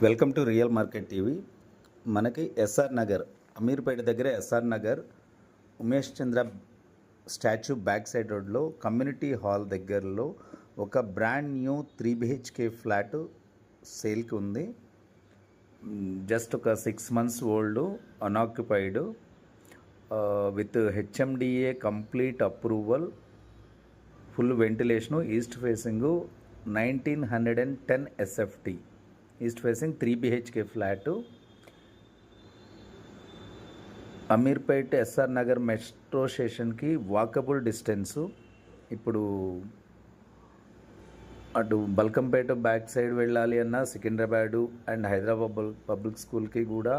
Welcome to real market TV. మనకి SR Nagar, Ameerpet దగ్గర SR Nagar Umesh చంద్ర statue back side రోడ్లో community hall దగ్గరలో ఒక బ్రాండ్ న్యూ 3 BHK ఫ్లాట్ సేల్కి ఉంది. జస్ట్ ఒక 6 months old, unoccupied, with HMDA complete approval, full ventilation, east facing, 1910 SFT, east facing 3 BHK flat. Ameerpet SR Nagar metro స్టేషన్కి walkable distance. ఇప్పుడు అటు బల్కంపేట బ్యాక్ సైడ్ వెళ్ళాలి అన్న సికింద్రాబాదు అండ్ హైదరాబాద్ పబ్లిక్ స్కూల్కి కూడా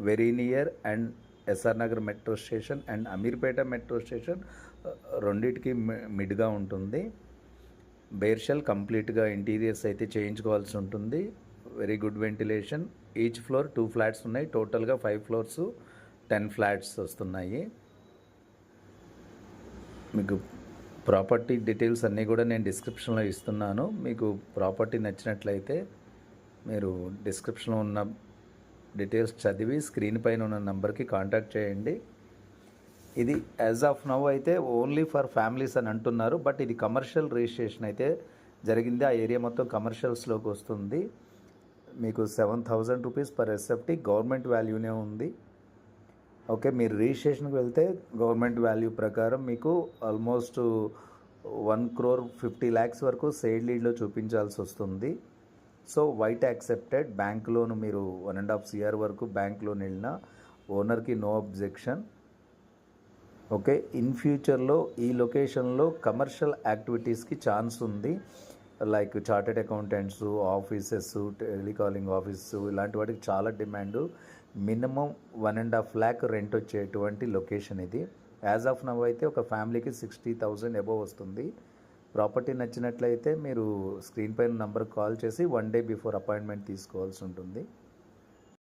very near. And SR Nagar metro station and Ameerpet metro station రెండింటికి మిడ్గా ఉంటుంది. బేర్షల్ కంప్లీట్గా ఇంటీరియర్స్ అయితే చేయించుకోవాల్సి ఉంటుంది. Very good ventilation. Each floor 2 flats ఉన్నాయి. టోటల్గా 5 floors, 10 flats వస్తున్నాయి. మీకు ప్రాపర్టీ డీటెయిల్స్ అన్నీ కూడా నేను డిస్క్రిప్షన్లో ఇస్తున్నాను. మీకు ప్రాపర్టీ నచ్చినట్లయితే మీరు డిస్క్రిప్షన్లో ఉన్న డీటెయిల్స్ చదివి స్క్రీన్ పైన ఉన్న నెంబర్కి కాంటాక్ట్ చేయండి. ఇది యాజ్ ఆఫ్ నౌ అయితే ఓన్లీ ఫర్ ఫ్యామిలీస్ అని అంటున్నారు, బట్ ఇది కమర్షియల్ రిజిస్ట్రేషన్ అయితే జరిగింది. ఆ ఏరియా మొత్తం కమర్షియల్స్లోకి వస్తుంది. మీకు 7,000 rupees per SFT గవర్నమెంట్ వాల్యూనే ఉంది. ఓకే, మీరు రిజిస్ట్రేషన్కి వెళ్తే గవర్నమెంట్ వాల్యూ ప్రకారం మీకు ఆల్మోస్ట్ 1,50 lakhs వరకు సేల్ లీడ్లో చూపించాల్సి వస్తుంది. So white accepted. Bank loan మీరు 1.5 CR వరకు బ్యాంక్ లోన్ వెళ్ళినా ఓనర్కి నో అబ్జెక్షన్. ఓకే, ఇన్ ఫ్యూచర్లో ఈ లొకేషన్లో కమర్షియల్ యాక్టివిటీస్కి ఛాన్స్ ఉంది. Like chartered accountants offices, telecalling office, ఇలాంటి వాటికి చాలా డిమాండు. మినిమం 1.5 lakh రెంట్ వచ్చేటువంటి లొకేషన్ ఇది. యాజ్ ఆఫ్ నవ్ అయితే ఒక ఫ్యామిలీకి 60,000 అబోవ్ వస్తుంది. ప్రాపర్టీ నచ్చినట్లయితే మీరు స్క్రీన్ పైన నంబర్కి కాల్ చేసి 1 day బిఫోర్ అపాయింట్మెంట్ తీసుకోవాల్సి ఉంటుంది.